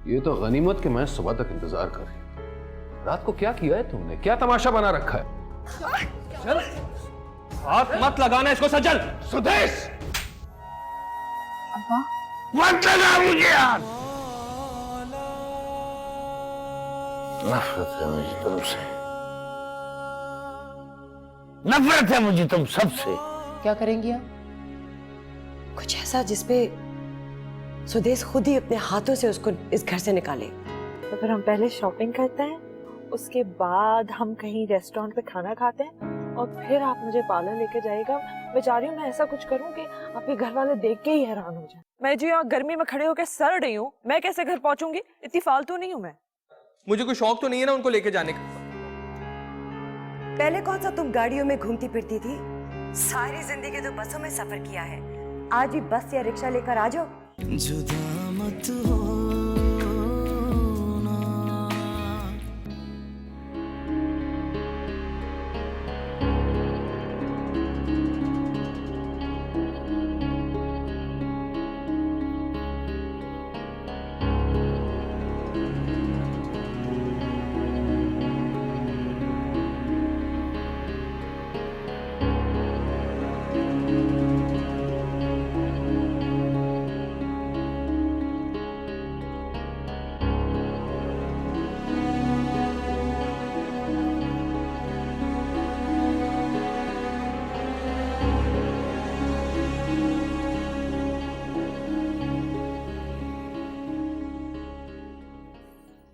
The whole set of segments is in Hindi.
ये तो गनीमत कि मैं सुबह तक इंतजार कर रही। रात को क्या किया है तुमने? क्या तमाशा बना रखा है? चल, हाथ मत लगाना इसको सज्जन। सुदेश, अब्बा मत लगा मुझे यार। नफरत है मुझे तुमसे, नफरत है मुझे तुम सबसे। क्या करेंगी आप? कुछ ऐसा जिसपे सुदेश खुद ही अपने हाथों से उसको इस घर से निकाले। तो फिर हम पहले शॉपिंग करते हैं, उसके बाद हम कहीं रेस्टोरेंट पे खाना खाते हैं और फिर आप मुझे पार्लर लेके जाइएगा। बेचारी हूँ मैं ऐसा कुछ करूँ कि आपके घर वाले देख के ही हैरान हो जाए। मैं जो यहाँ गर्मी में खड़े होकर सड़ रही हूँ, मैं कैसे घर पहुँचूंगी? इतनी फालतू नहीं हूँ मैं। मुझे कोई शौक तो नहीं है ना उनको लेके जाने का। पहले कौन सा तुम गाड़ियों में घूमती फिरती थी? सारी जिंदगी तो बसों में सफर किया है, आज भी बस या रिक्शा लेकर आ जाओ। जुदा मत हो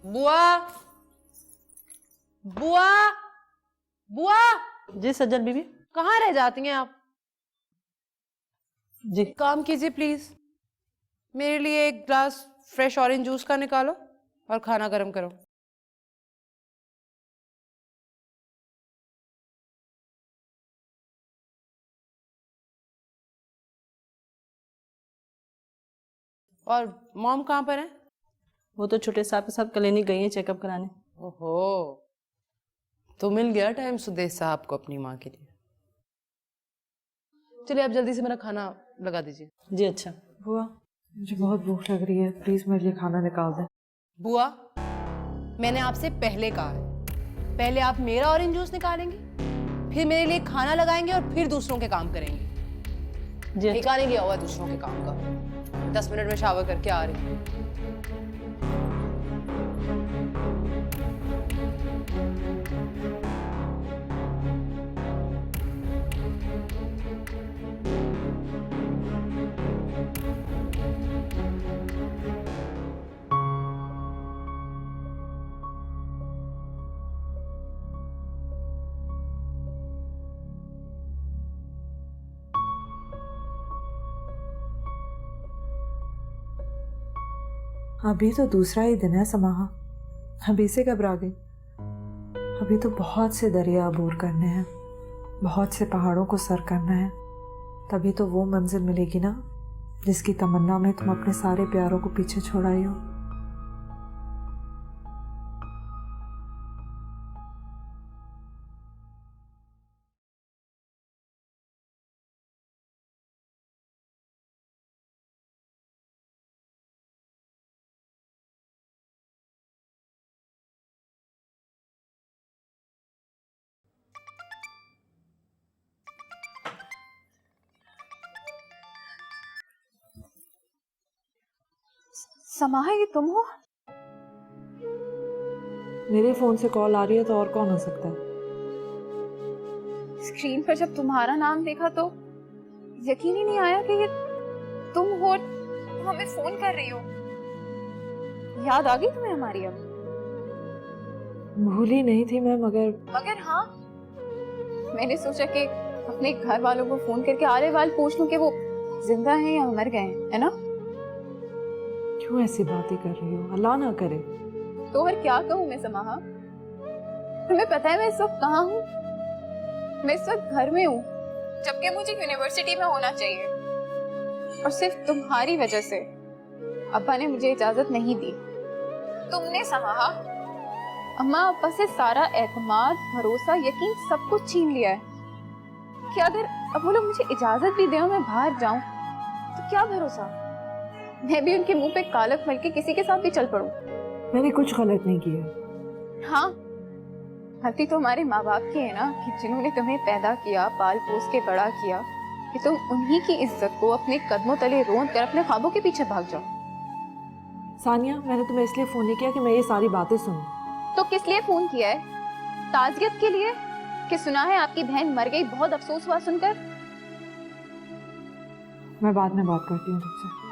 बुआ, बुआ, बुआ। जी सज्जन बीबी। कहाँ रह जाती हैं आप? जी काम कीजिए प्लीज, मेरे लिए एक ग्लास फ्रेश ऑरेंज जूस का निकालो और खाना गर्म करो। और मॉम कहाँ पर है? वो तो छोटे साहब के साथ क्लिनिक गई हैं चेकअप कराने। ओहो, तो मिल गया टाइम सुदेश साहब को अपनी माँ के लिए। चलिए आप जल्दी से मेरा खाना लगा दीजिए। जी अच्छा। बुआ मुझे बहुत भूख लग रही है, प्लीज मेरे लिए खाना निकाल दें। बुआ, मैंने आपसे पहले कहा है, पहले आप मेरा ऑरेंज जूस निकालेंगे, फिर मेरे लिए खाना लगाएंगे और फिर दूसरों के काम करेंगे। जी ठिकाने नहीं लिया हुआ दूसरों के काम का। 10 मिनट में शावर करके आ रही हूँ। अभी तो दूसरा ही दिन है समाहा, अभी से घबरा गई? अभी तो बहुत से दरिया अबूर करने हैं, बहुत से पहाड़ों को सर करना है, तभी तो वो मंजिल मिलेगी ना जिसकी तमन्ना में तुम अपने सारे प्यारों को पीछे छोड़ आई हो। समाहा, ये तुम हो? मेरे फोन से कॉल आ रही है तो और कौन हो सकता है? स्क्रीन पर जब तुम्हारा नाम देखा तो यकीन ही नहीं आया कि ये तुम हो। तुम हमें फोन कर रही हो। याद आ गई तुम्हें हमारी? अब भूली नहीं थी मैं, मगर हाँ, मैंने सोचा कि अपने घर वालों को फोन करके आले वाल पूछ लूं कि वो जिंदा हैं या मर गए हैं, है ना? क्यों ऐसी बातें कर रही हो? अल्लाह ना करे। तो और क्या कहूँ मैं समाहा? तुम्हें पता है मैं इस वक्त कहाँ हूँ? मैं इस वक्त घर में हूँ, जबकि मुझे यूनिवर्सिटी में होना चाहिए। और सिर्फ तुम्हारी वजह से अब्बा ने मुझे इजाजत नहीं दी। तुमने समाहा अम्मा अब्बा से सारा एतमाद, भरोसा, यकीन सब कुछ छीन लिया है कि अगर अब वो लोग मुझे इजाजत भी दें और मैं बाहर जाऊं तो क्या भरोसा, मैं भी उनके मुंह पे कालक मल के किसी के साथ भी चल पड़ूं। मैंने कुछ गलत नहीं किया। हाँ, गलती तो हमारे माँ बाप की है ना, कि जिन्होंने तुम्हें पैदा किया, पाल पोस के बड़ा किया, कि तुम उन्हीं की इज्जत को अपने कदमों तले रोंद कर अपने ख्वाबों के पीछे भाग जाओ। सानिया, मैंने तुम्हें इसलिए फोन नहीं किया कि मैं ये सारी बातें सुनूं। तो किस लिए फोन किया है? ताज़ियत के लिए? कि सुना है आपकी बहन मर गई, बहुत अफसोस हुआ सुनकर। मैं बाद में बात करती हूँ तुमसे।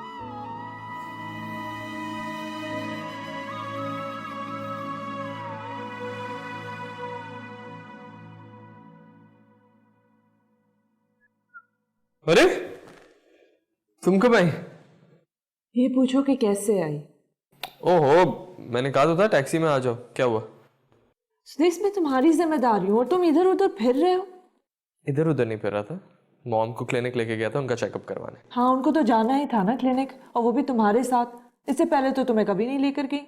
अरे तुम कब आई? ये पूछो कि कैसे आई। ओहो, मैंने कहा तो था टैक्सी में आ जाओ। क्या हुआ? इसमें तुम्हारी जिम्मेदारी हो और तुम इधर उधर फिर रहे हो। इधर उधर नहीं फिर रहा था, मॉम को क्लिनिक लेके गया था उनका चेकअप करवाने। हाँ, उनको तो जाना ही था ना क्लिनिक, और वो भी तुम्हारे साथ। इससे पहले तो तुम्हें कभी नहीं लेकर गई।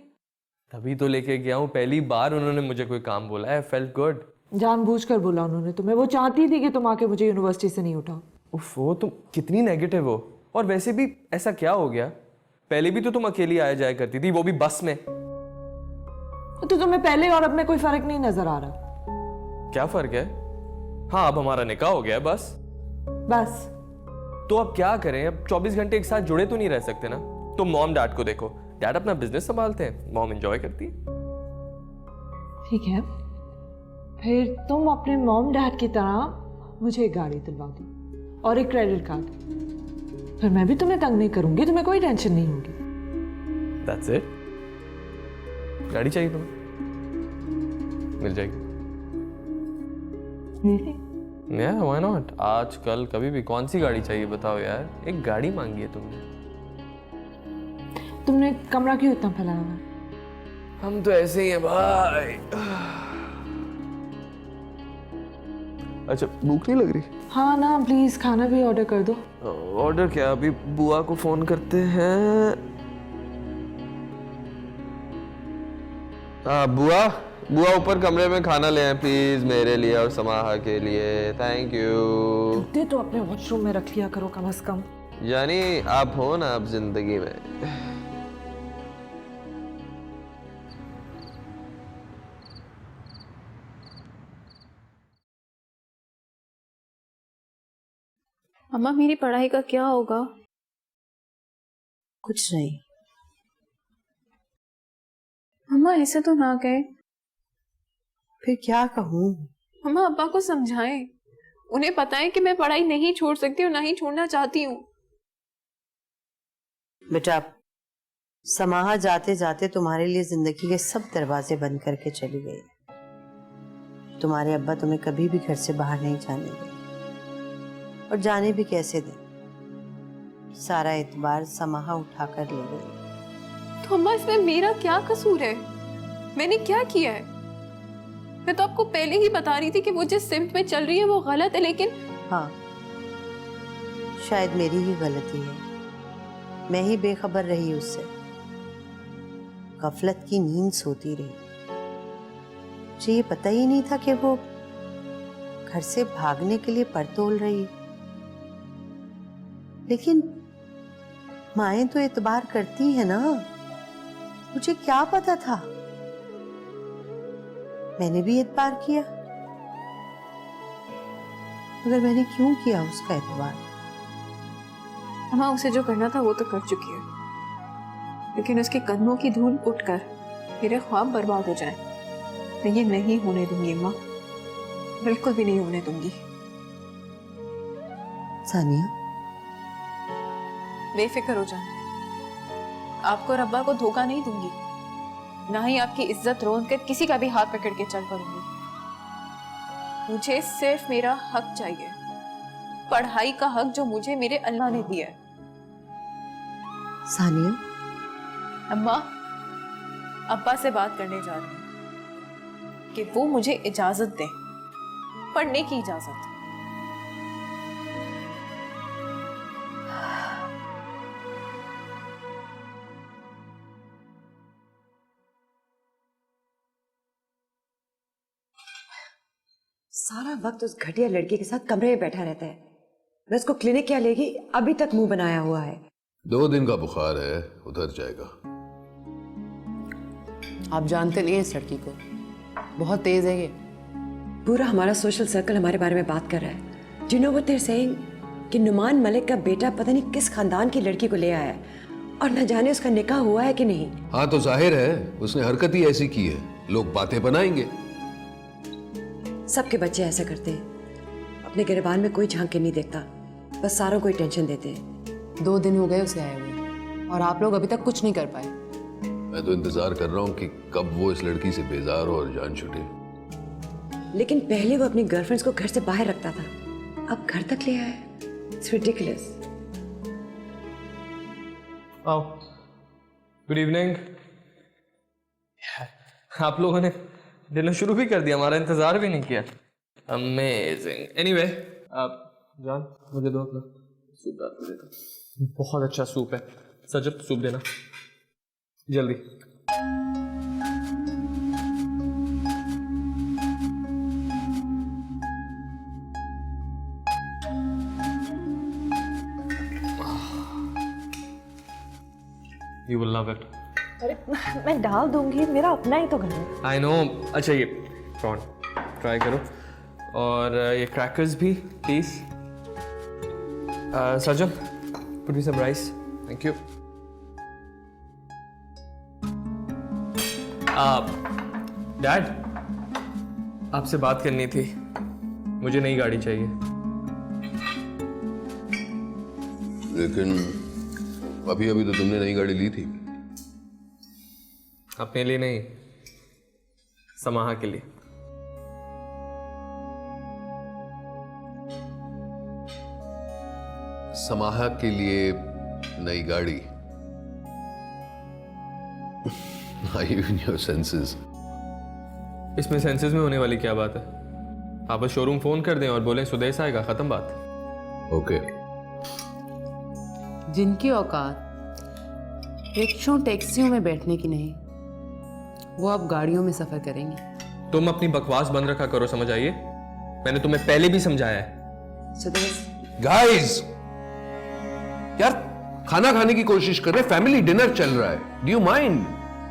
तभी तो लेके गया हूँ, पहली बार उन्होंने मुझे कोई काम बोला है। Felt good. जानबूझकर बोला उन्होंने तुम्हें, वो चाहती थी कि तुम आके मुझे यूनिवर्सिटी से नहीं उठाओ। उफ, वो तुम कितनी नेगेटिव हो। और वैसे भी ऐसा क्या हो गया? पहले भी तो तुम अकेली आया जाया करती थी, वो भी बस में। तो तुम्हें पहले और अब में कोई फर्क नहीं नजर आ रहा? क्या फर्क है? हाँ, अब हमारा निकाह हो गया है, बस। बस तो अब क्या करें? अब 24 घंटे एक साथ जुड़े तो नहीं रह सकते ना। तुम मॉम डैड को देखो, डैड अपना बिजनेस संभालते हैं, मॉम एंजॉय करती है। ठीक है, फिर तुम अपने मॉम डैड की तरह मुझे एक गाड़ी दिलवा दो और एक क्रेडिट कार्ड। फिर मैं भी तुम्हें तंग नहीं करूंगी, तुम्हें कोई टेंशन नहीं होगी। That's it? गाड़ी चाहिए तुम्हें? मिल जाएगी। Really? Yeah, why not? आज कल कभी भी कौन सी गाड़ी चाहिए बताओ यार। एक गाड़ी मांगी है तुमने। तुमने कमरा क्यों इतना फैलाया हुआ है? हम तो ऐसे ही हैं भाई। अच्छा, भूख नहीं लग रही? हाँ ना, प्लीज खाना भी ऑर्डर कर दो। ऑर्डर क्या? अभी बुआ को फोन करते हैं। हाँ बुआ, बुआ ऊपर कमरे में खाना ले आए प्लीज, मेरे लिए और समाहा के लिए। Thank you. जूते तो अपने वॉशरूम में रख लिया करो कम से कम। यानी आप हो ना अब जिंदगी में। अम्मा, मेरी पढ़ाई का क्या होगा? कुछ नहीं। अम्मा ऐसे तो ना कहे। फिर क्या कहूँ? अम्मा, अब्बा को समझाएं, उन्हें पता है कि मैं पढ़ाई नहीं छोड़ सकती और ना ही छोड़ना चाहती हूँ। बेटा, समाहा जाते जाते तुम्हारे लिए जिंदगी के सब दरवाजे बंद करके चली गई। तुम्हारे अब्बा तुम्हें कभी भी घर से बाहर नहीं जाने देंगे, और जाने भी कैसे दें? सारा एतबार समाहा उठाकर ले गई। तो अम्मा, इसमें मेरा क्या कसूर है? मैंने क्या किया है? मैं तो आपको पहले ही बता रही थी कि वो जिस सिमत में चल रही है वो गलत है, लेकिन हाँ, शायद मेरी ही गलती है। मैं ही बेखबर रही उससे, गफलत की नींद सोती रही। मुझे ये पता ही नहीं था कि वो घर से भागने के लिए परतोल रही। लेकिन माएं तो एतबार करती है ना, मुझे क्या पता था। मैंने भी एतबार किया, मगर मैंने क्यों किया उसका एतबार? अम्मा, उसे जो करना था वो तो कर चुकी है, लेकिन उसके कदमों की धूल उठकर मेरे ख्वाब बर्बाद हो जाएं, मैं ये नहीं होने दूंगी अम्मा, बिल्कुल भी नहीं होने दूंगी। सानिया, बेफिक्र हो जाए, आपको और अब्बा को धोखा नहीं दूंगी, ना ही आपकी इज्जत रोंद कर किसी का भी हाथ पकड़ के चल पड़ूंगी। मुझे सिर्फ मेरा हक चाहिए, पढ़ाई का हक जो मुझे मेरे अल्लाह ने दिया है। सानिया, अम्मा, अब्बा से बात करने जा रही हूँ कि वो मुझे इजाजत दें, पढ़ने की इजाजत। सारा वक्त उस घटिया लड़की के साथ कमरे में बैठा रहता है। मैं उसको क्लिनिक क्या लेगी, अभी तक मुंह बनाया हुआ है। 2 दिन का बुखार है, उधर जाएगा। आप जानते नहीं हैं इस लड़की को, बहुत तेज है ये। पूरा हमारा सोशल सर्कल हमारे बारे में बात कर रहा है। Do you know what they are saying कि नुमान मलिक का बेटा पता नहीं किस खानदान की लड़की को ले आया है और न जाने उसका निकाह हुआ है कि नहीं। हाँ तो जाहिर है उसने हरकत ही ऐसी की है, लोग बातें बनाएंगे। सबके बच्चे ऐसा करते हैं, अपने गिरबान में कोई झांक के नहीं देखता, बस सारों को ही टेंशन देते हैं। 2 दिन हो गए उसे आए हुए और आप लोग अभी तक कुछ नहीं कर पाए। मैं तो इंतजार कर रहा हूँ कि कब वो इस लड़की से बेजार हो और जान छूटे। लेकिन पहले वो अपनी गर्लफ्रेंड्स को घर से बाहर रखता था, अब घर तक ले आया है। It's ridiculous. आओ, गुड इवनिंग। आप लोगों ने डिनर शुरू भी कर दिया, हमारा इंतजार भी नहीं किया। अमेजिंग। एनीवे, आप जान मुझे दो अपना सूप डाल के देता। बहुत अच्छा सूप है। सजब सूप देना जल्दी। You will love it. अरे मैं डाल दूंगी, मेरा अपना ही तो घर है। I know. अच्छा ये प्रॉन ट्राई करो और ये क्रैकर्स भी please. Sajjan put me some rice. Thank you. Dad, आपसे बात करनी थी, मुझे नई गाड़ी चाहिए। लेकिन अभी अभी तो तुमने नई गाड़ी ली थी। अपने लिए नहीं, समाहा के लिए। समाहा के लिए नई गाड़ी? Are you in your senses? इसमें सेंसेस में होने वाली क्या बात है? आप बस शोरूम फोन कर दें और बोलें सुदेश आएगा, खत्म बात। ओके। जिनकी औकात रिक्शों टैक्सियों में बैठने की नहीं, वो अब गाड़ियों में सफर करेंगे। तुम अपनी बकवास बंद रखा करो, समझ आइए? मैंने तुम्हें पहले भी समझाया है। सुदेश, गाइस, यार खाना खाने की कोशिश कर रहे, फैमिली डिनर चल रहा है। Do you mind?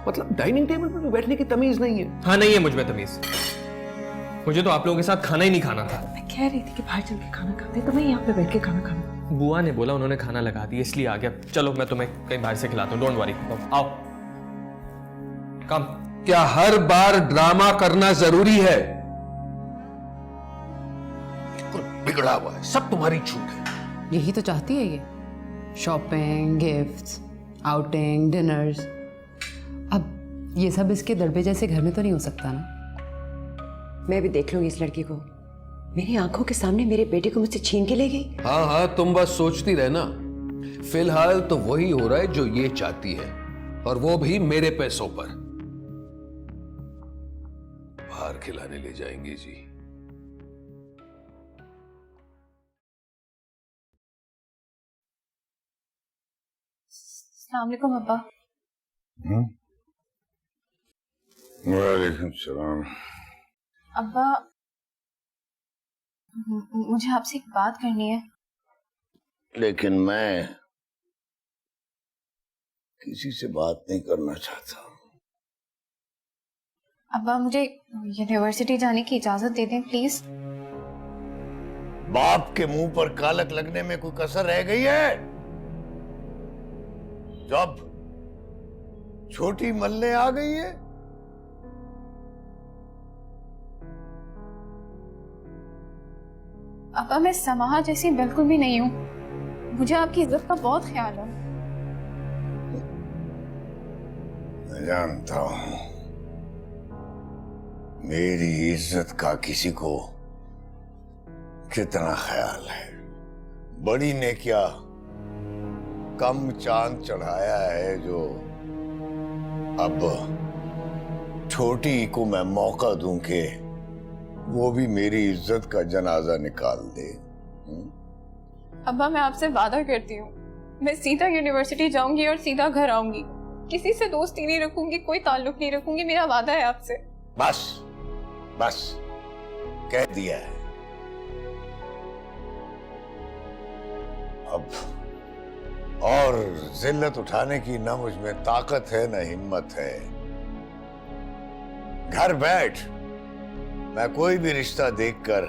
मतलब डाइनिंग टेबल पर बैठने की तमीज नहीं है। हाँ, नहीं है मुझ में तमीज। मुझे तो आप लोगों के साथ खाना ही नहीं खाना था। मैं कह रही थी कि बाहर चल के खाना खाते, तो मैं यहाँ पे बैठ के खाना खाना। बुआ ने बोला उन्होंने खाना लगा दिया, इसलिए आ गया। चलो मैं तुम्हें कहीं बाहर से खिलाता हूँ, डोंट वरी। आओ, कम। क्या हर बार ड्रामा करना जरूरी है? बिल्कुल बिगड़ा हुआ है, सब तुम्हारी छूट है। यही तो चाहती है ये, शॉपिंग, गिफ्ट्स, आउटिंग, डिनर्स। अब ये सब इसके दड़बे जैसे घर में तो नहीं हो सकता ना। मैं भी देख लूंगी इस लड़की को। मेरी आंखों के सामने मेरे बेटे को मुझसे छीन के ले गई। हाँ हाँ, तुम बस सोचती रहना। फिलहाल तो वही हो रहा है जो ये चाहती है, और वो भी मेरे पैसों पर। बाहर खिलाने ले जाएंगे जी। अस्सलाम वालेकुम अब्बा। वालेकुम सलाम। अब्बा, मुझे आपसे एक बात करनी है। लेकिन मैं किसी से बात नहीं करना चाहता। अब्बा, मुझे यूनिवर्सिटी जाने की इजाजत दे दें प्लीज। बाप के मुंह पर कालक लगने में कोई कसर रह गई है? जब छोटी मल्ले आ गई है। अब्बा, मैं समाहा जैसी बिल्कुल भी नहीं हूँ। मुझे आपकी इज्जत का बहुत ख्याल है। मैं जानता हूं मेरी इज्जत का किसी को कितना ख्याल है। बड़ी ने क्या कम चांद चढ़ाया है जो अब छोटी को मैं मौका दूं कि वो भी मेरी इज्जत का जनाजा निकाल दे। अब्बा, मैं आपसे वादा करती हूँ, मैं सीधा यूनिवर्सिटी जाऊंगी और सीधा घर आऊंगी। किसी से दोस्ती नहीं रखूंगी, कोई ताल्लुक नहीं रखूंगी। मेरा वादा है आपसे। बस बस कह दिया है। अब और जिल्लत उठाने की ना मुझ में ताकत है ना हिम्मत है। घर बैठ, मैं कोई भी रिश्ता देखकर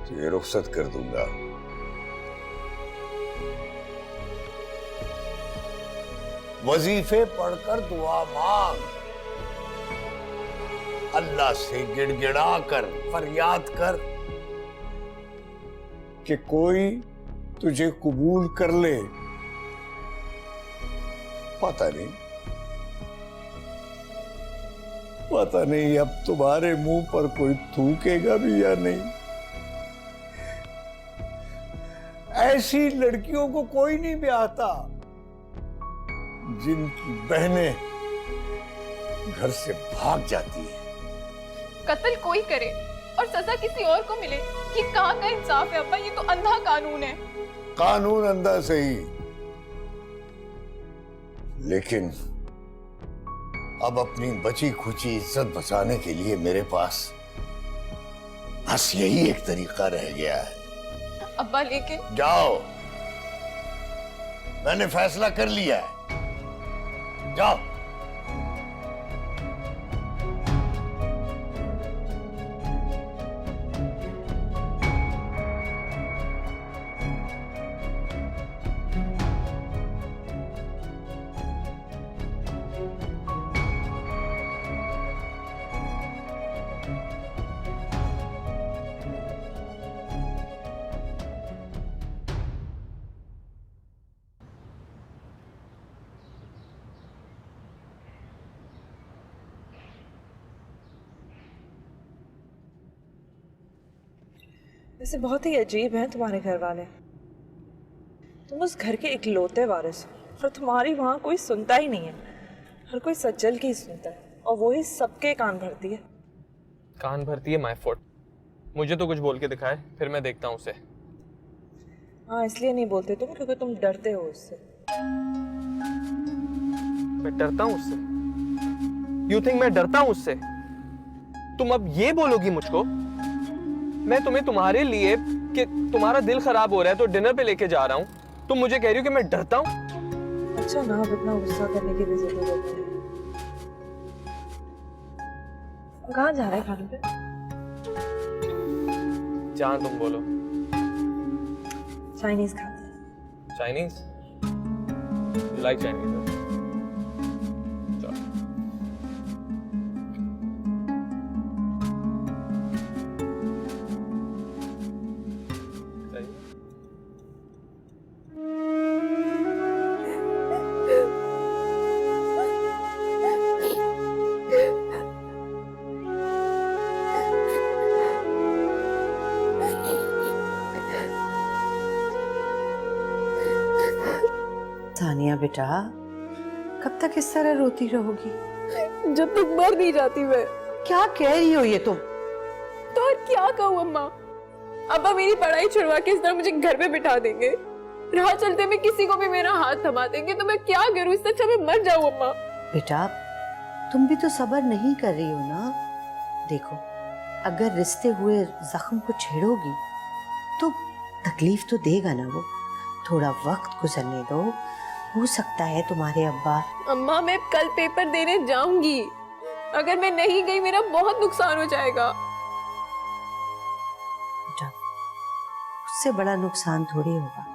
तुझे रुखसत कर दूंगा। वजीफे पढ़कर दुआ मांग, अल्लाह से गिड़गिड़ा कर फरियाद कर कि कोई तुझे कबूल कर ले। पता नहीं अब तुम्हारे मुंह पर कोई थूकेगा भी या नहीं। ऐसी लड़कियों को कोई नहीं ब्याहता जिनकी बहनें घर से भाग जाती है। कत्ल कोई करे और सजा किसी और को मिले, ये कहाँ का इंसाफ है अब्बा? ये तो अंधा कानून है। कानून अंधा सही, लेकिन अब अपनी बची खुची इज्जत बचाने के लिए मेरे पास बस यही एक तरीका रह गया है। अब्बा लेकिन जाओ, मैंने फैसला कर लिया है, जाओ। वैसे बहुत ही अजीब हैं तुम्हारे घर वाले। तुम उस घर के इकलौते वारिस हो और तुम्हारी वहाँ कोई सुनता ही नहीं है। हर कोई सज्जल की ही सुनता है और वो ही सबके कान भरती है। कान भरती है माय फुट। मुझे तो कुछ बोल के दिखाए, फिर मैं देखता हूँ उसे। हाँ, इसलिए नहीं बोलते तुम क्योंकि तुम डरते हो उससे। मैं डरता हूँ उससे? यू थिंक मैं डरता हूँ उससे? तुम अब ये बोलोगी मुझको? मैं तुम्हें तुम्हारे लिए कि तुम्हारा दिल खराब हो रहा है तो डिनर पे लेके जा रहा हूँ, तुम मुझे कह रही हो कि मैं डरता हूँ? अच्छा ना, अब इतना गुस्सा करने की भी जरूरत नहीं। कहाँ जा रहे हैं खाने पे? जहाँ तुम बोलो। चाइनीज खाते हैं। Chinese? You like Chinese? Sania बेटा, कब तक इस तरह रोती रहोगी? जब तक मर नहीं जाती मैं। क्या कह रही हो ये तुम? तो और क्या कहूँ अम्मा? अब्बा मेरी पढ़ाई छुड़वा के इस तरह मुझे घर पे बिठा देंगे, राह चलते में किसी को भी मेरा हाथ थमा देंगे, तो मैं क्या करूँ? इससे अच्छा मैं मर जाऊँ अम्मा। बेटा, तुम भी तो सब्र नहीं कर रही हो ना। देखो, अगर रिश्ते हुए जख्म को छेड़ोगी तो तकलीफ तो देगा ना वो। थोड़ा वक्त गुजरने दो, हो सकता है तुम्हारे अब्बा। अम्मा, मैं कल पेपर देने जाऊंगी, अगर मैं नहीं गई मेरा बहुत नुकसान हो जाएगा। बेटा, उससे बड़ा नुकसान थोड़ी होगा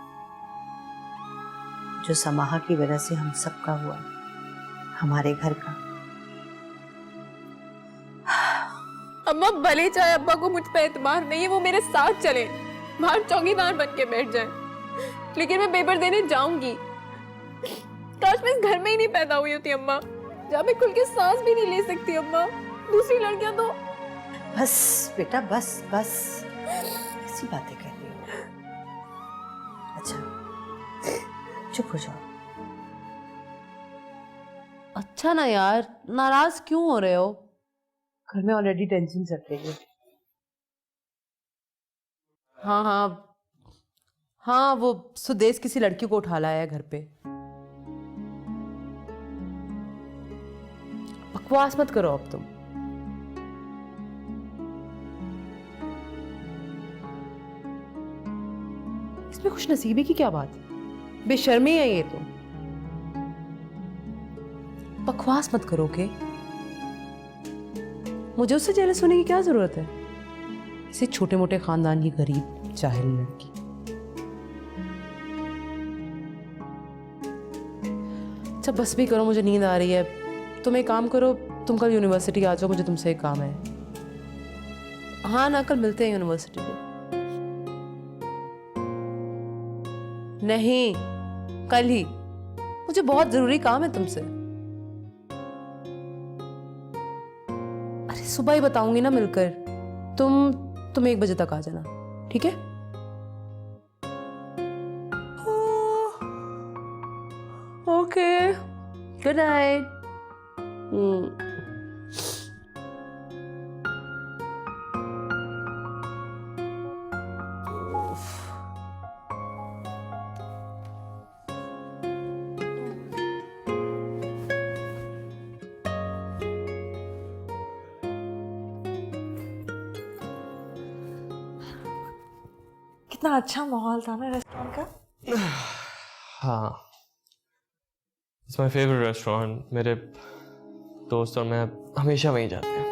जो समाहा की वजह से हम सबका हुआ, हमारे घर का। अम्मा, भले चाहे अब्बा को मुझ पे एतबार नहीं है, वो मेरे साथ चले, बाहर चौकीदार बन के बैठ जाए, लेकिन मैं पेपर देने जाऊंगी। काश मैं इस घर में ही नहीं पैदा हुई होती अम्मा, जहाँ मैं खुल के सांस भी नहीं ले सकती अम्मा। दूसरी लड़कियां तो। बस बेटा, बस बस, ऐसी बातें कर रही हो। अच्छा, चुप हो जाओ। अच्छा ना यार, नाराज क्यों हो रहे हो? घर में ऑलरेडी टेंशन चल रही है। हाँ हाँ हाँ, वो सुदेश किसी लड़की को उठा लाया है घर पे। बकवास मत करो अब तुम। इसमें खुश नसीबी की क्या बात है? बेशर्मी है ये तो। बकवास मत करो के। मुझे उससे जेलस होने की क्या जरूरत है? इसे छोटे मोटे खानदान की गरीब जाहिल लड़की। अच्छा बस भी करो, मुझे नींद आ रही है। तुम एक काम करो, तुम कल यूनिवर्सिटी आ जाओ, मुझे तुमसे एक काम है। हाँ ना, कल मिलते हैं यूनिवर्सिटी पे। नहीं, कल ही। मुझे बहुत जरूरी काम है तुमसे। अरे सुबह ही बताऊंगी ना मिलकर। तुम 1 बजे तक आ जाना, ठीक है? Okay, good night. कितना अच्छा माहौल था ना रेस्टोरेंट का। हाँ, इट्स माय फेवरेट रेस्टोरेंट। मेरे दोस्त और मैं हमेशा वहीं जाते हैं।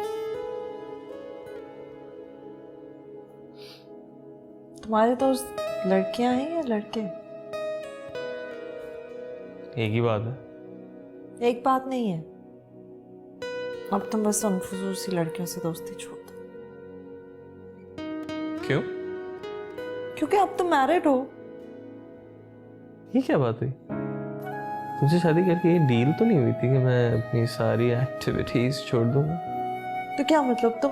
तुम्हारे दोस्त लड़कियां हैं या लड़के? एक ही बात है। एक बात नहीं है। अब तुम बस उन फजूल सी लड़कियों से दोस्ती छोड़ दो। क्यों? क्योंकि अब तुम मैरिड हो। ये क्या बात हुई? तुमसे शादी करके ये डील तो नहीं हुई थी कि मैं अपनी सारी एक्टिविटीज छोड़ दूंगा? तो क्या मतलब, तुम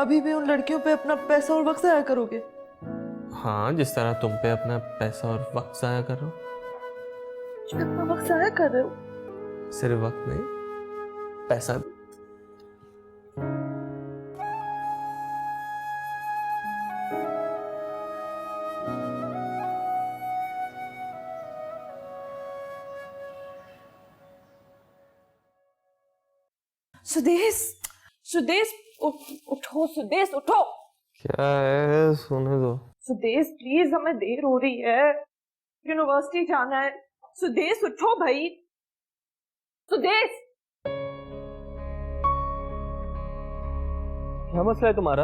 अभी भी उन लड़कियों पे अपना पैसा और वक्त जाया करोगे? हाँ, जिस तरह तुम पे अपना पैसा और वक्त जाया कर रहे हो। अपना वक्त जाया कर रहे हो? सिर्फ वक्त नहीं, पैसा भी। सुदेश, सुदेश उठो, सुदेश उठो। क्या है? सोने दो। सुदेश प्लीज, हमें देर हो रही है, यूनिवर्सिटी जाना है। सुदेश उठो भाई, सुदेश। क्या मसला है तुम्हारा?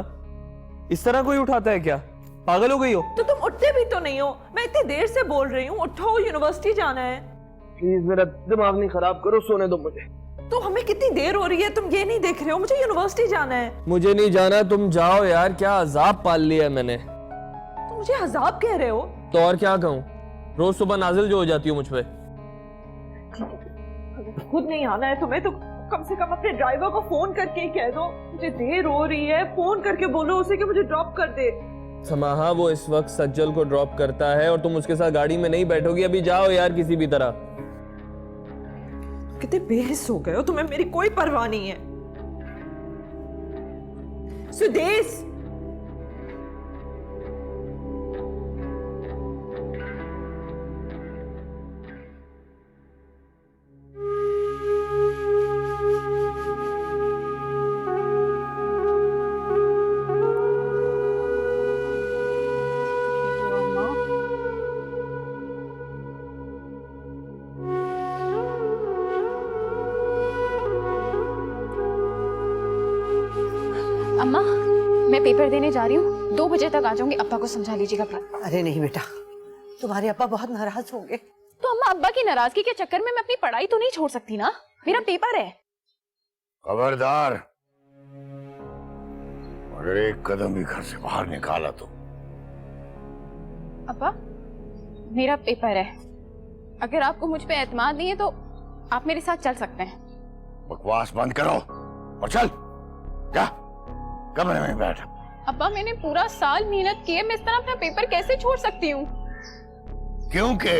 इस तरह कोई उठाता है क्या? पागल हो गई हो? तो तुम उठते भी तो नहीं हो। मैं इतनी देर से बोल रही हूँ, उठो, यूनिवर्सिटी जाना है। प्लीज मेरा दिमाग नहीं खराब करो, सोने दो मुझे। तो हमें कितनी देर हो रही है, तुम ये नहीं देख रहे हो? मुझे यूनिवर्सिटी जाना है। मुझे नहीं जाना, तुम जाओ यार। क्या अजाब पाल लिया है मैंने। तुम मुझे अजाब कह रहे हो? तो और क्या कहूँ? रोज सुबह नाजिल जो हो जाती हो मुझ पे। खुद नहीं आना है तुम्हें तो कम से कम अपने ड्राइवर को फोन करके ही कह दो मुझे देर हो रही है। फोन करके बोलो उसे कि मुझे ड्रॉप कर दे। समाहा, वो इस वक्त सज्जल को ड्रॉप करता है और तुम उसके साथ गाड़ी में नहीं बैठोगी। अभी जाओ यार किसी भी तरह। कितने बेहिस हो गए हो, तुम्हें मेरी कोई परवाह नहीं है। सुदेश, अम्मा, मैं पेपर देने जा रही हूँ, 2 बजे तक आ जाऊंगी। अब्बा को समझा लीजिएगा प्लीज। अरे नहीं बेटा, तुम्हारे अब्बा बहुत नाराज होंगे। तो अम्मा, अब्बा की नाराजगी के चक्कर में मैं अपनी पढ़ाई तो नहीं छोड़ सकती ना। मेरा पेपर है। खबरदार, अगर एक कदम भी घर से बाहर निकाला तो। अब्बा, मेरा पेपर है। अगर आपको मुझ पे एतमाद नहीं है तो आप मेरे साथ चल सकते हैं। बकवास बंद करो और चल जा कमरे में बैठ। अब्बा, मैंने पूरा साल मेहनत की है, मैं इस तरह अपना पेपर कैसे छोड़ सकती हूँ? क्योंकि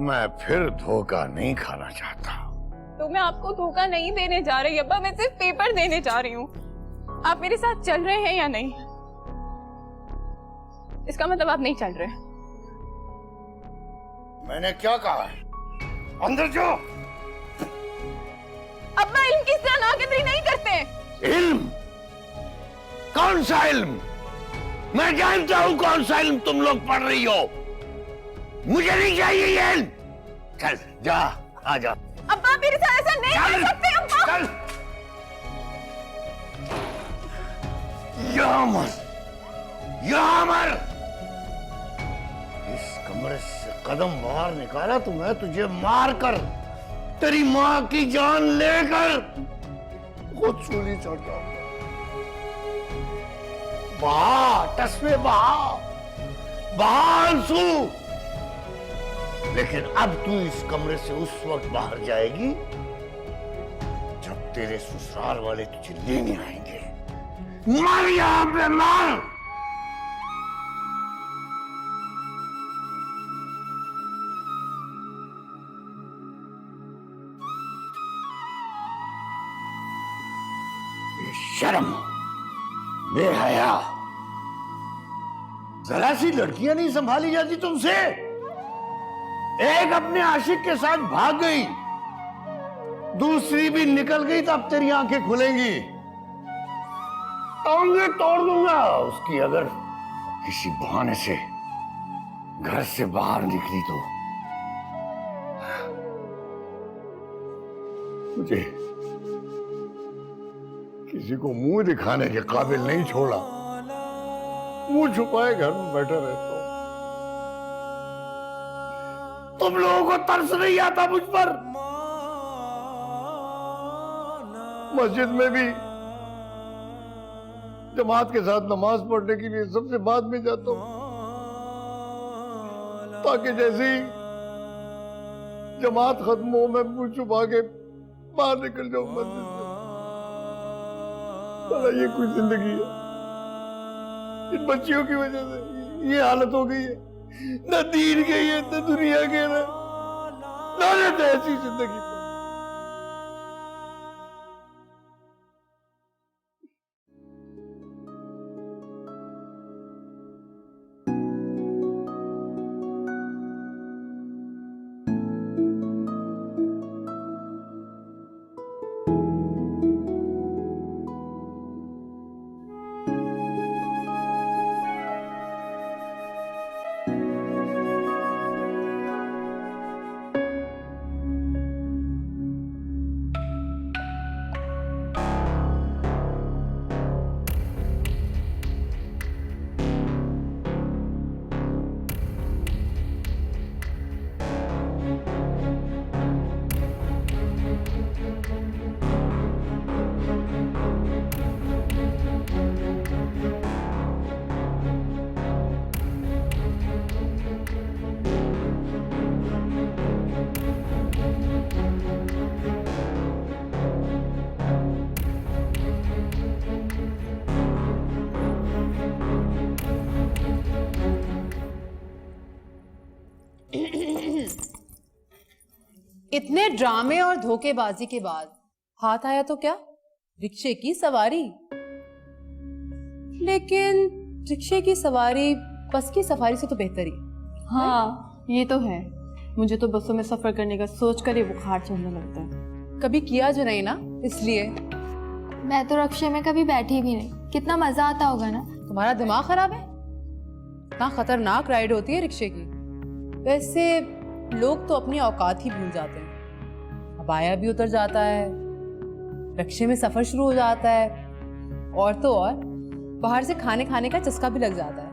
मैं फिर धोखा नहीं खाना चाहता। तो मैं आपको धोखा नहीं देने जा रही अब्बा, मैं सिर्फ पेपर देने जा रही हूँ। आप मेरे साथ चल रहे हैं या नहीं? इसका मतलब आप नहीं चल रहे। मैंने क्या कहा है? अंदर जाओ। अब्बा, इल्म किस तरह नाकदरी नहीं करते। इल्म? कौन सा इल्म? मैं जानता हूं कौन सा इल्म तुम लोग पढ़ रही हो। मुझे नहीं चाहिए ये इल्म। चल जा, आ जा। अब्बा मेरे साथ ऐसा नहीं कर सकते अब्बा। चल यहाँ मर, यहाँ मर। इस कमरे से कदम बाहर निकाला तो मैं तुझे मार कर, तेरी माँ की जान लेकर खुद सूली चढ़ जाऊंगा। बहा, तस्वे बहा, बहा आंसू। लेकिन अब तू इस कमरे से उस वक्त बाहर जाएगी जब तेरे ससुराल वाले तुझे लेने आएंगे। मर यहां पे, मर। शर्म, बेहया, जरा सी लड़कियां नहीं संभाली जाती तुमसे। एक अपने आशिक के साथ भाग गई, दूसरी भी निकल गई तो अब तेरी आंखें खुलेंगी। टांगे तोड़ दूंगा उसकी अगर किसी बहाने से घर से बाहर निकली तो। मुझे किसी को मुंह दिखाने के काबिल नहीं छोड़ा, मुंह छुपाए घर में बैठा रहता हूं। तुम लोगों को तरस नहीं आता मुझ पर? मस्जिद में भी जमात के साथ नमाज पढ़ने के लिए सबसे बाद में जाता हूं, ताकि जैसे ही जमात खत्म हो मैं मुंह छुपा के बाहर निकल जाऊं मस्जिद से। ये कोई जिंदगी है? इन बच्चियों की वजह से ये हालत हो गई है। न दीन गई है, न दुनिया के, न रहते ऐसी जिंदगी। इतने ड्रामे और धोखेबाजी के बाद हाथ आया तो क्या? रिक्शे की सवारी। लेकिन रिक्शे की सवारी बस की सफारी से तो बेहतर ही। हाँ ये तो है। मुझे तो बसों में सफर करने का सोचकर ही बुखार चढ़ने लगता है। कभी किया जो नहीं ना, इसलिए। मैं तो रिक्शे में कभी बैठी भी नहीं। कितना मजा आता होगा ना। तुम्हारा दिमाग खराब है? इतना खतरनाक राइड होती है रिक्शे की। वैसे लोग तो अपनी औकात ही भूल जाते हैं। अबाया भी उतर जाता है, रिक्शे में सफर शुरू हो जाता है, और तो और बाहर से खाने का चस्का भी लग जाता है।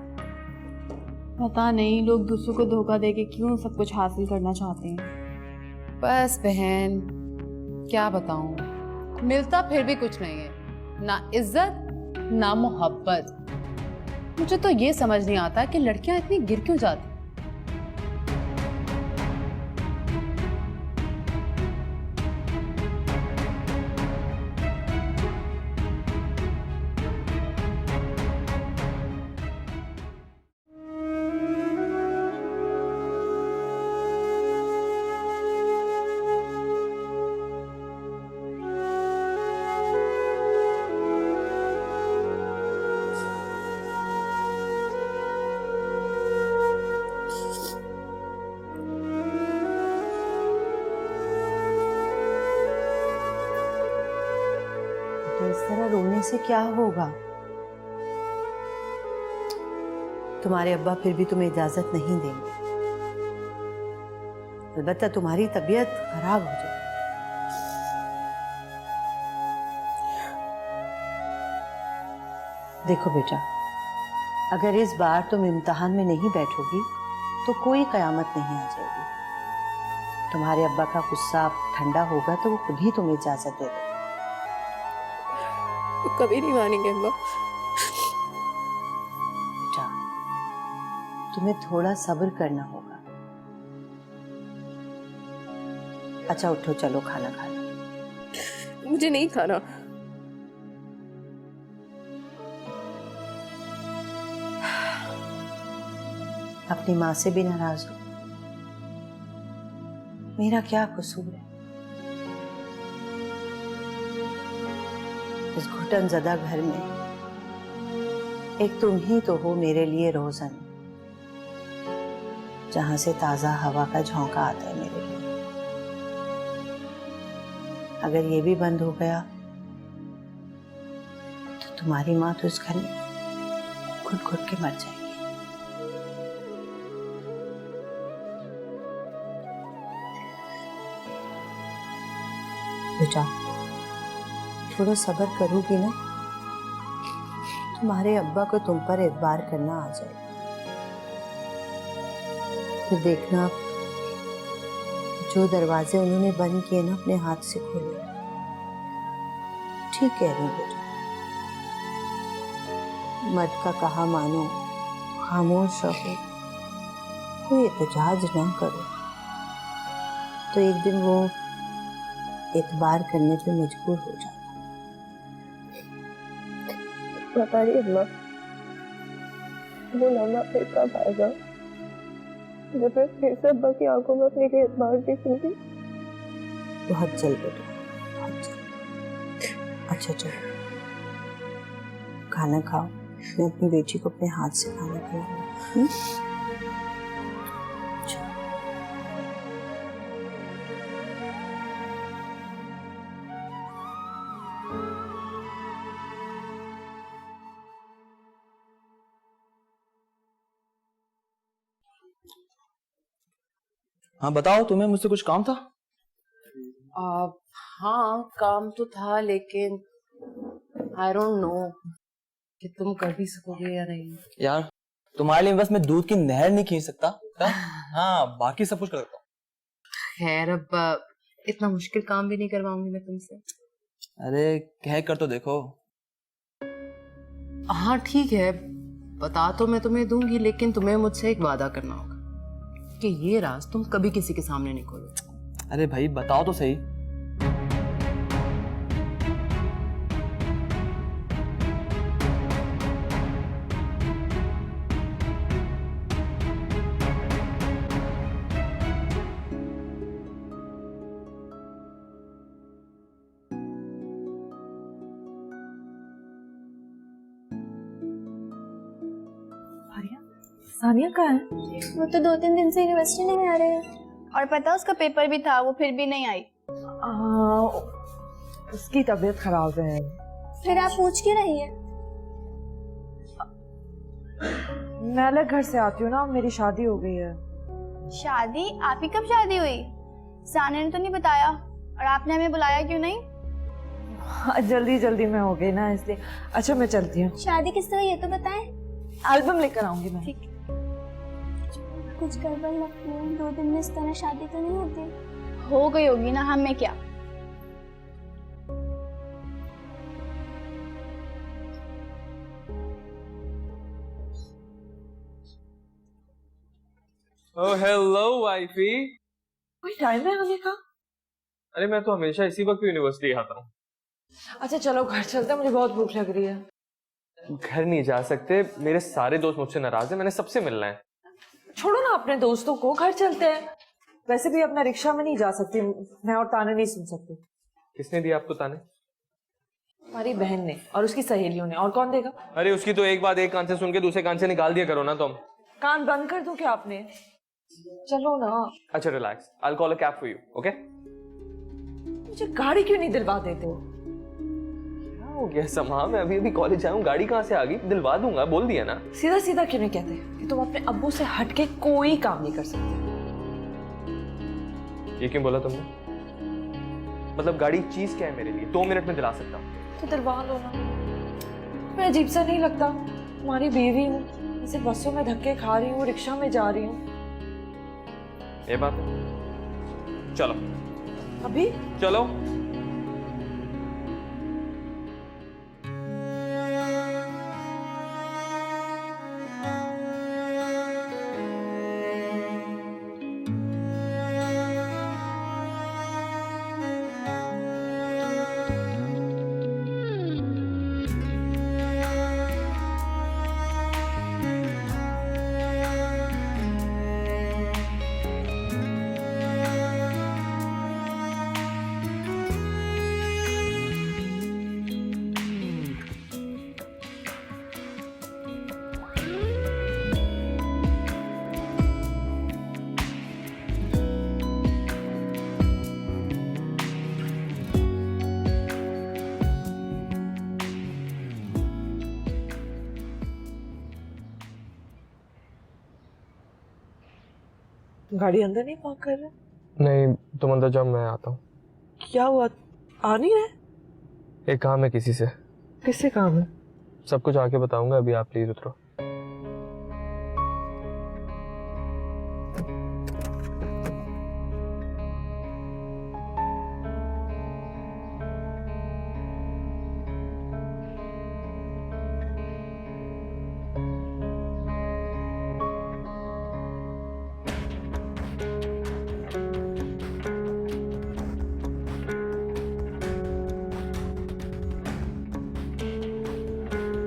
पता नहीं लोग दूसरों को धोखा देके क्यों सब कुछ हासिल करना चाहते हैं। बस बहन क्या बताऊं, मिलता फिर भी कुछ नहीं है, ना इज्जत ना मोहब्बत। मुझे तो ये समझ नहीं आता कि लड़कियां इतनी गिर क्यों जाती। तो इस तरह रोने से क्या होगा? तुम्हारे अब्बा फिर भी तुम्हें इजाजत नहीं देंगे। अलबत्ता तुम्हारी तबीयत खराब हो जाए। देखो बेटा, अगर इस बार तुम इम्तिहान में नहीं बैठोगी तो कोई कयामत नहीं आ जाएगी। तुम्हारे अब्बा का गुस्सा ठंडा होगा तो वो खुद ही तुम्हें इजाजत दे देगा। तो कभी नहीं मानेंगे अम्मा। बेटा, तुम्हें थोड़ा सब्र करना होगा। अच्छा उठो, चलो खाना खा लो। मुझे नहीं खाना। अपनी माँ से भी नाराज हो? मेरा क्या कसूर है? इस घुटन ज़दा घर में एक तुम ही तो हो मेरे लिए रोज़न, जहां से ताजा हवा का झोंका आता है मेरे लिए। अगर ये भी बंद हो गया तो तुम्हारी माँ तो इस घर में घुट घुट के मर जाएगी। बेटा, थोड़ा सब्र करोगी ना, तुम्हारे अब्बा को तुम पर एतबार करना आ जाए। फिर देखना, जो दरवाजे उन्होंने बंद किए ना अपने हाथ से खोले। ठीक कह रही बेटा, मर्द का कहा मानो, खामोश रहो, कोई एहतजाज ना करो, तो एक दिन वो एतबार करने पे मजबूर हो जाता। बता रही अम्मा, वो लम्हा फिर कब आएगा जब मैं फिर से अब्बा की आंखों में अपने एतबार देखूंगी? बहुत जल्द बेटा, बहुत जल्द। अच्छा चलो खाना खाओ, मैं अपनी बेटी को अपने हाथ से खाना खिलाऊंगी। हाँ बताओ, तुम्हें मुझसे कुछ काम था? हाँ काम तो था, लेकिन आई डोंट नो कि तुम कर भी सकोगे या नहीं। यार तुम्हारे लिए बस मैं दूध की नहर नहीं खींच सकता। हाँ बाकी सब कुछ कर सकता हूँ। खैर अब इतना मुश्किल काम भी नहीं करवाऊंगी मैं तुमसे। अरे कह कर तो देखो। हाँ ठीक है, बता तो मैं तुम्हें दूंगी, लेकिन तुम्हें मुझसे एक वादा करना होगा कि ये राज तुम कभी किसी के सामने नहीं खोलो। अरे भाई बताओ तो सही। सानिया कहाँ है? वो तो 2-3 दिन से यूनिवर्सिटी नहीं आ रहे हैं। और पता उसका पेपर भी था, वो फिर भी नहीं आई। उसकी तबीयत खराब है। फिर आप पूछ क्यों रही है? मैं अलग घर से आती हूँ ना, मेरी शादी हो गई है। शादी? आपकी कब शादी हुई? सानिया ने तो नहीं बताया, और आपने हमें बुलाया क्यों नहीं? जल्दी जल्दी में हो गई ना, इसलिए। अच्छा मैं चलती हूँ। शादी किस तरह ये तो बताएं। एल्बम लेकर आऊंगी मैं। ठीक। कुछ गड़बड़ लगती है, 2 दिन में इस तरह शादी तो नहीं होती। हो गई होगी ना, हमें क्या। Oh hello wifey. कोई टाइम है आने का? अरे मैं तो हमेशा इसी वक्त यूनिवर्सिटी आता हूँ। अच्छा चलो घर चलते हैं, मुझे बहुत भूख लग रही है। घर नहीं जा सकते, मेरे सारे दोस्त मुझसे नाराज हैं, मैंने सबसे मिलना है। छोड़ो ना अपने दोस्तों को, घर चलते हैं। वैसे भी अपना रिक्शा में नहीं जा सकती मैं, और ताने नहीं सुन सकती। किसने दिया आपको ताने? हमारी बहन ने और उसकी सहेलियों ने, और कौन देगा? अरे उसकी तो एक बात एक कान से सुन के दूसरे कान से निकाल दिया करो ना तुम। कान बंद कर दूं क्या आपने? चलो ना। अच्छा relax, I will call a cab for you, okay? मुझे गाड़ी क्यों नहीं दिलवा देते हो? क्या हो गया समा, मैं अभी अभी कॉलेज आया हूँ, गाड़ी कहाँ से आ गई? दिलवा दूंगा, बोल दिया ना। सीधा सीधा क्यों नहीं कहते? तुम अपने अब्बू से हटके कोई काम नहीं कर सकते। ये क्यों बोला तुमने? मतलब गाड़ी चीज क्या है मेरे लिए? 2 मिनट में दिला सकता हूँ। तो दिलवा लो ना। मैं अजीब सा नहीं लगता? तुम्हारी बीवी हूँ, ऐसे बसों में धक्के खा रही हूँ, रिक्शा में जा रही हूँ। ये बात है। चलो अभी चलो। गाड़ी अंदर नहीं पार्क कर रहे? नहीं, तुम अंदर जाओ, मैं आता हूँ। क्या हुआ, आ नहीं रहे? एक काम है किसी से। किससे काम है? सब कुछ आके बताऊंगा, अभी आप प्लीज उतरो।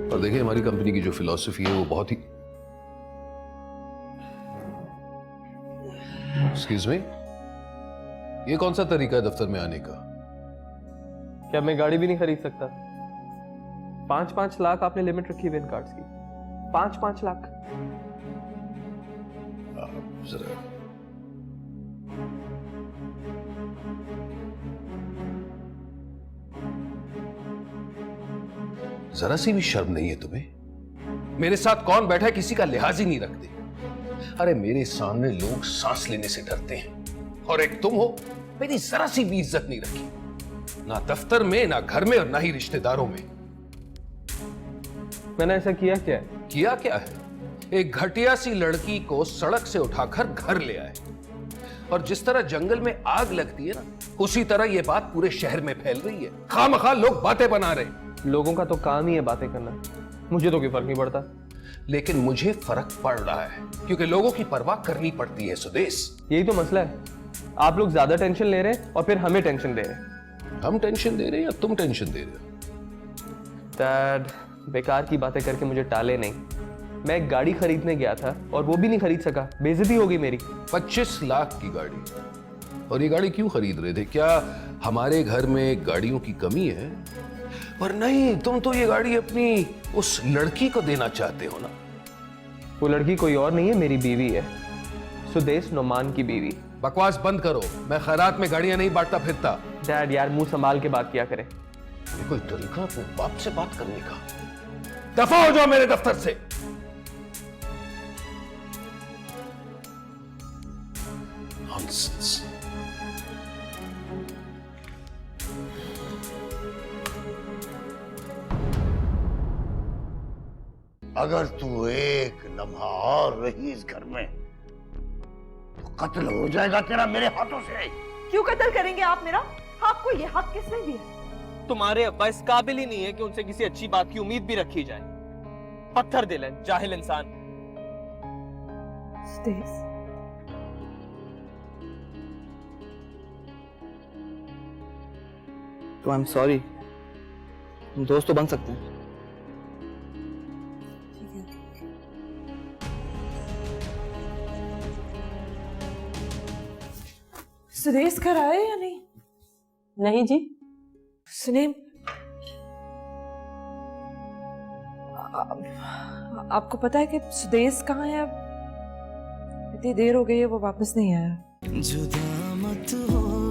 और देखिए, हमारी कंपनी की जो फिलॉसफी है वो बहुत ही, एक्सक्यूज मी, ये कौन सा तरीका है दफ्तर में आने का? क्या मैं गाड़ी भी नहीं खरीद सकता? 5-5 लाख आपने लिमिट रखी है इन कार्ड्स की। 5-5 लाख। जरा जरा सी भी शर्म नहीं है तुम्हें? मेरे साथ कौन बैठा है किसी का लिहाज ही नहीं रखते। अरे मेरे सामने लोग सांस लेने से डरते हैं, और एक तुम हो, मेरी जरा सी भी इज्जत नहीं रखी, ना दफ्तर में, ना घर में, और ना ही रिश्तेदारों में। मैंने ऐसा किया क्या है? किया क्या है? एक घटिया सी लड़की को सड़क से उठाकर घर ले आए, और जिस तरह जंगल में आग लगती है ना, उसी तरह यह बात पूरे शहर में फैल रही है। खामखा लोग बातें बना रहे हैं। लोगों का तो काम ही है बातें करना, मुझे तो कोई फर्क नहीं पड़ता। लेकिन मुझे फर्क पड़ रहा है, क्योंकि लोगों की परवाह करनी पड़ती है सुदेश। यही तो मसला है, आप लोग ज्यादा टेंशन ले रहे हैं और फिर हमें टेंशन दे रहे हैं। हम टेंशन दे रहे हैं या तुम टेंशन दे रहे हो? डैड, बेकार की बातें करके मुझे टाले नहीं। मैं एक गाड़ी खरीदने गया था और वो भी नहीं खरीद सका, बेइज्जती हो गई मेरी। 25 लाख की गाड़ी, और ये गाड़ी क्यों खरीद रहे थे? क्या हमारे घर में गाड़ियों की कमी है? पर नहीं, तुम तो ये गाड़ी अपनी उस लड़की को देना चाहते हो ना। वो लड़की कोई और नहीं है, मेरी बीवी है, सुदेश नोमान की बीवी। बकवास बंद करो, मैं खैरात में गाड़ियां नहीं बांटता फिरता। डैड यार, मुंह संभाल के बात किया करें। ये कोई तरीका अपने बाप से बात करने का? दफा हो जाओ मेरे दफ्तर से। नॉनसेंस। अगर तू एक लम्हा और रही इस घर में तो कत्ल हो जाएगा तेरा मेरे हाथों से। क्यों कत्ल करेंगे आप मेरा? आपको ये हक किसने दिया? तुम्हारे अब्बा इस काबिल ही नहीं है कि उनसे किसी अच्छी बात की उम्मीद भी रखी जाए। पत्थर दिल है, जाहिल इंसान। तो आई एम सॉरी, हम दोस्त तो बन सकते हैं। सुदेश घर आए या नहीं? नहीं जी। सुनिए, आपको पता है कि सुदेश कहाँ है? अब इतनी देर हो गई है, वो वापस नहीं आया। जुदा मत हो